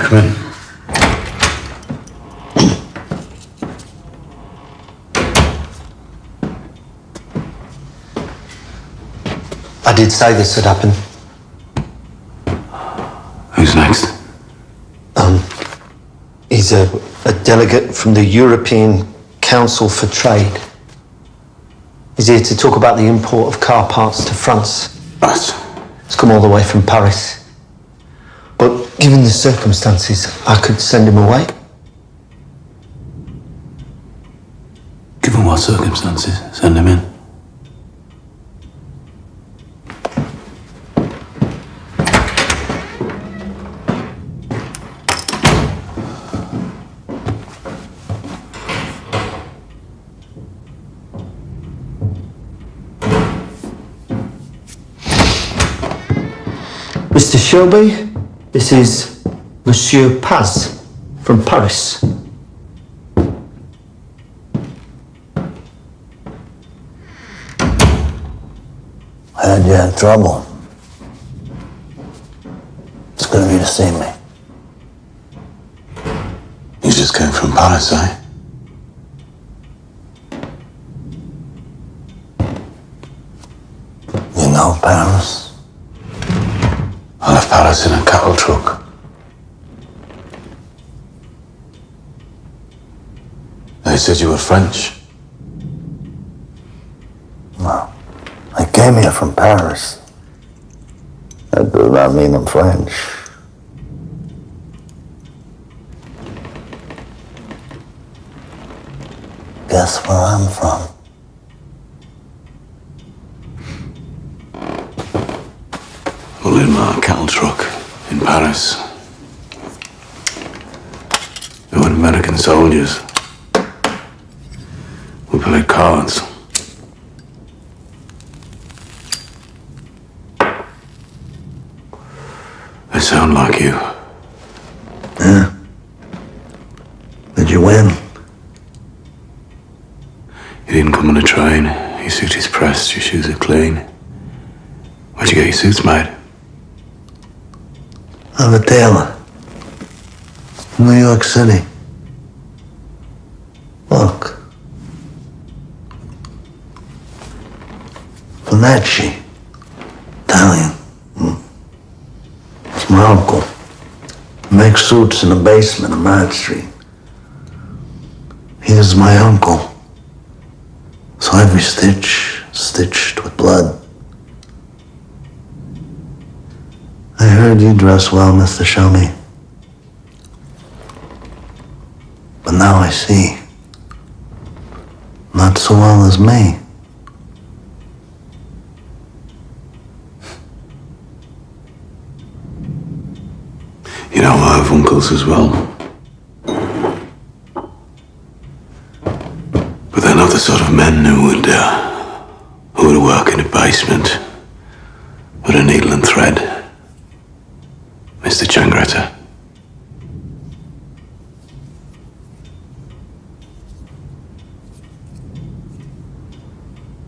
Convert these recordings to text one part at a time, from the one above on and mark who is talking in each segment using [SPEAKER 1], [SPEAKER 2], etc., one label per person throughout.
[SPEAKER 1] Come in.
[SPEAKER 2] I did say this would happen.
[SPEAKER 1] Who's next?
[SPEAKER 2] He's a delegate from the European Council for Trade. He's here to talk about the import of car parts to France.
[SPEAKER 1] Right.
[SPEAKER 2] He's come all the way from Paris. But given the circumstances, I could send him away.
[SPEAKER 1] Given what circumstances? Send him in.
[SPEAKER 2] Mr. Shelby, this is Monsieur Paz from Paris.
[SPEAKER 3] I heard you had trouble. It's good of you to see me.
[SPEAKER 1] You just came from Paris, eh?
[SPEAKER 3] You know Paris?
[SPEAKER 1] I left Paris in a cattle truck. They said you were French.
[SPEAKER 3] No. I came here from Paris. That does not mean I'm French. Guess where I'm from?
[SPEAKER 1] Well, in my cattle truck in Paris. There were American soldiers. We played cards. They sound like you.
[SPEAKER 3] Yeah. Did you win?
[SPEAKER 1] You didn't come on a train. Your suit is pressed, your shoes are clean. Where'd you get your suits made?
[SPEAKER 3] I'm a tailor. New York City. Look. Finacci. Italian. It's my uncle. He makes suits in the basement of Mad Street. He is my uncle. So every stitch, stitched with blood. I heard you dress well, Mr. Shelby. But now I see. Not so well as me.
[SPEAKER 1] You know, I have uncles as well. But they're not the sort of men who would work in a basement with a needle and thread. Mr. Changretta.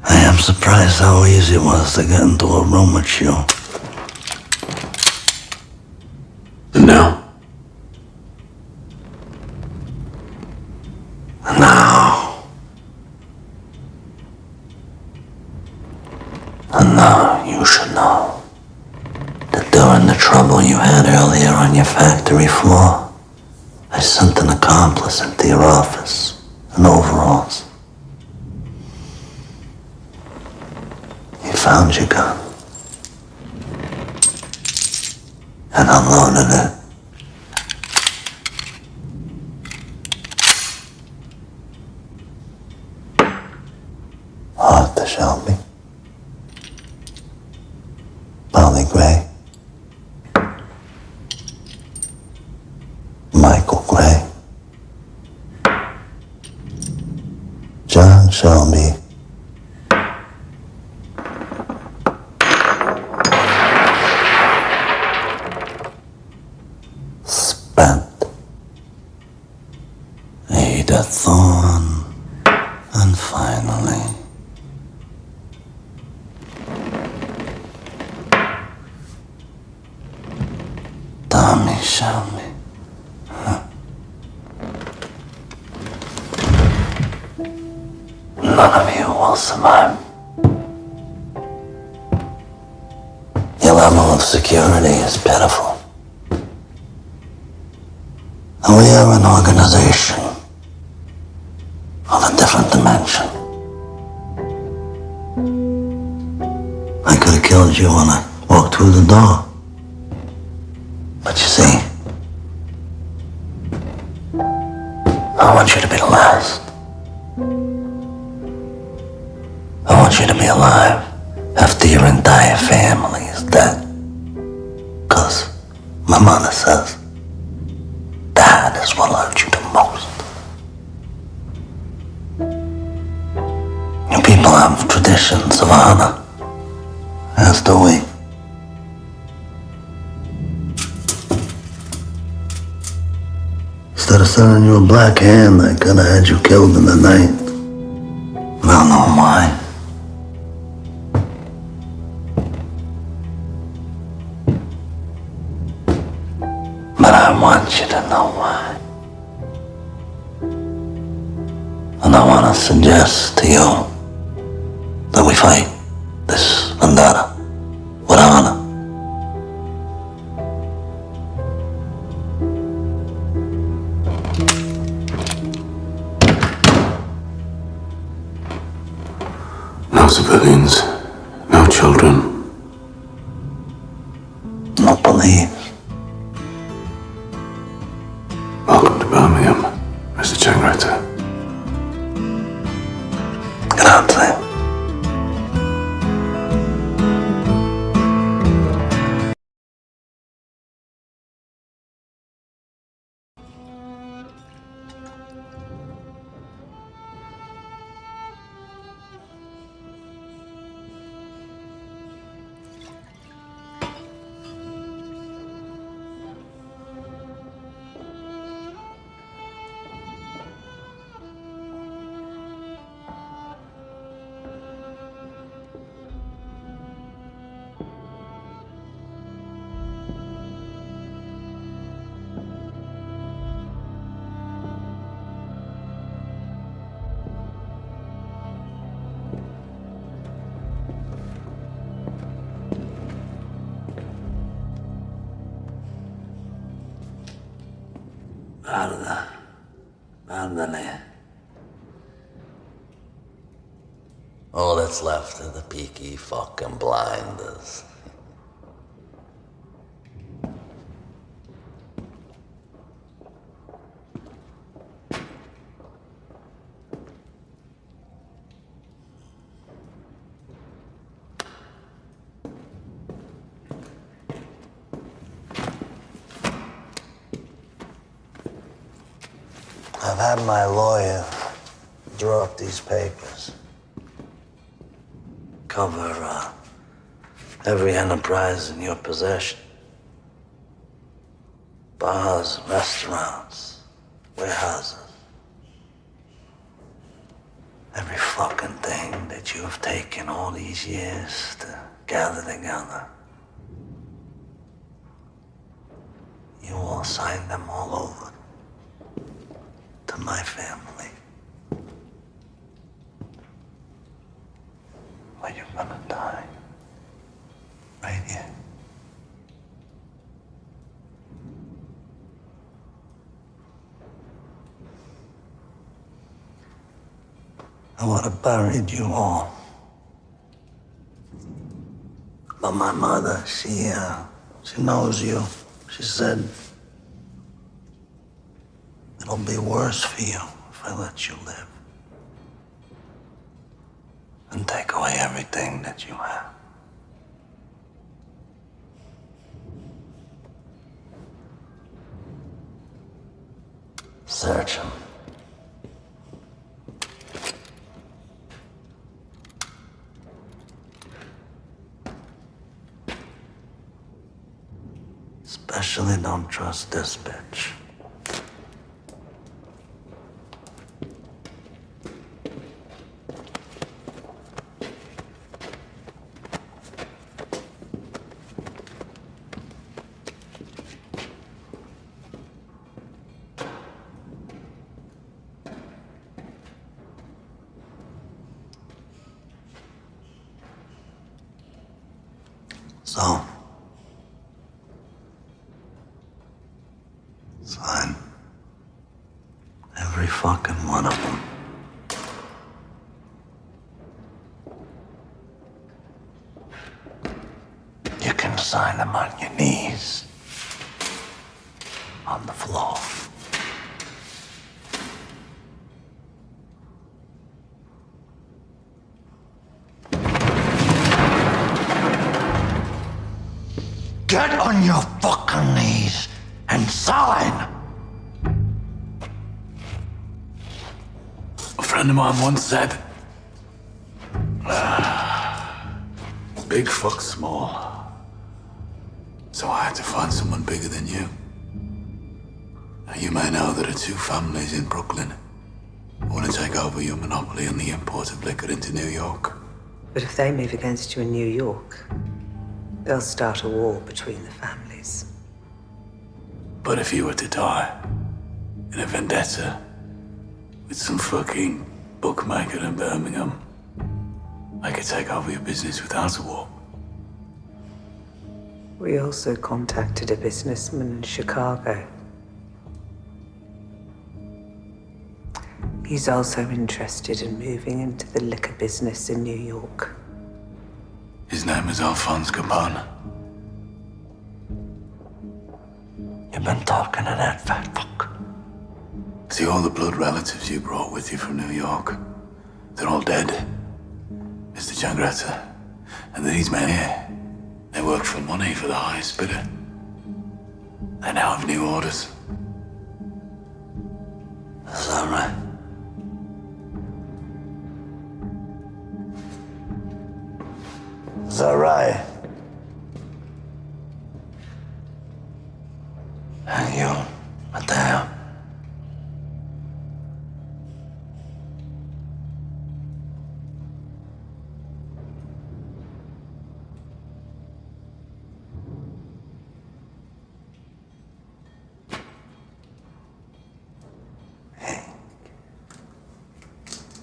[SPEAKER 3] I am surprised how easy it was to get into a room with you.
[SPEAKER 1] And now?
[SPEAKER 3] And now you should know that during the trouble you had earlier on your factory floor, I sent an accomplice into your office in overalls. He found your gun and unloaded it. Arthur Shelby. Molly Gray. Michael Gray. John Shelby. Spent. Ada Thorne. And finally, Tommy Shelby. none of you will survive. Your level of security is pitiful. And we are an organization of a different dimension. I could have killed you when I walked through the door. But you see, I want you to be the last. I want you to be alive after your entire family is dead. 'Cause my mother says that is what hurt you the most. You people have traditions of honor, as do we. Instead of sending you a black hand, I could have had you killed in the night. I don't know why. But I want you to know why. And I want to suggest to you that we fight this vendetta with honor.
[SPEAKER 1] No civilians, no children.
[SPEAKER 3] No police.
[SPEAKER 1] Welcome to Birmingham, Mr. Changretta.
[SPEAKER 3] Grazie. Guarda, all that's left are the Peaky fucking Blinders. I've had my lawyer draw up these papers. Cover every enterprise in your possession. Bars, restaurants, warehouses. Every fucking thing that you have taken all these years to gather together. You will sign them all over to my family. Or you're gonna die right here. I would have buried you all. But my mother, she knows you. She said, it'll be worse for you if I let you live. And take away everything that you have. Search him. Especially don't trust this bitch. So, sign every fucking one of them. You can sign them on your knees, on the floor. Get on your fucking knees and sign!
[SPEAKER 1] A friend of mine once said, big fucks small. So I had to find someone bigger than you. Now you may know there are two families in Brooklyn who want to take over your monopoly on the import of liquor into New York.
[SPEAKER 4] But if they move against you in New York, they'll start a war between the families.
[SPEAKER 1] But if you were to die in a vendetta with some fucking bookmaker in Birmingham, I could take over your business without a war.
[SPEAKER 4] We also contacted a businessman in Chicago. He's also interested in moving into the liquor business in New York.
[SPEAKER 1] His name is Alphonse Capone.
[SPEAKER 3] You've been talking to that fat fuck.
[SPEAKER 1] See all the blood relatives you brought with you from New York? They're all dead, Mr. Changretta. And these men here, they work for money for the highest bidder. They now have new orders.
[SPEAKER 3] Is that right? Is that right? And you, Mateo?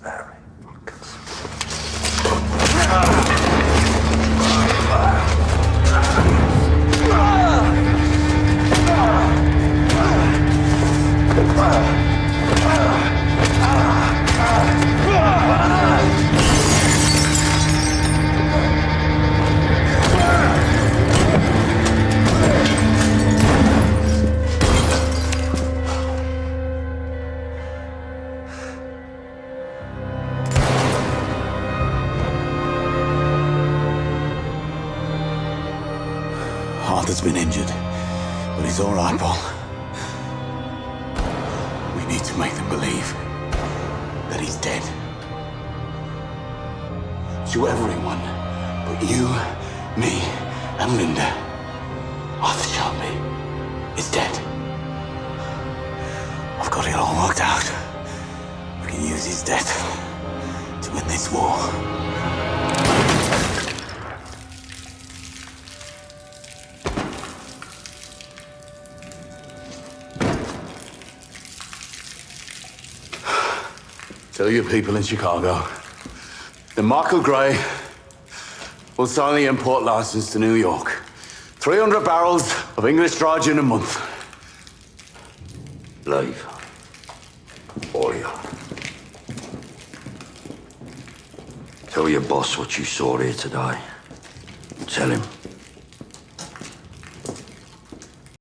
[SPEAKER 3] Very fucking
[SPEAKER 1] Arthur's been injured, but he's all right, Paul. We need to make them believe that he's dead. To everyone but you, me, and Linda, Arthur Shelby is dead. I've got it all worked out. We can use his death to win this war. Tell your people in Chicago that Michael Gray will sign the import license to New York. 300 barrels of English dry gin a month.
[SPEAKER 3] Leave. All you. Tell your boss what you saw here today. Tell him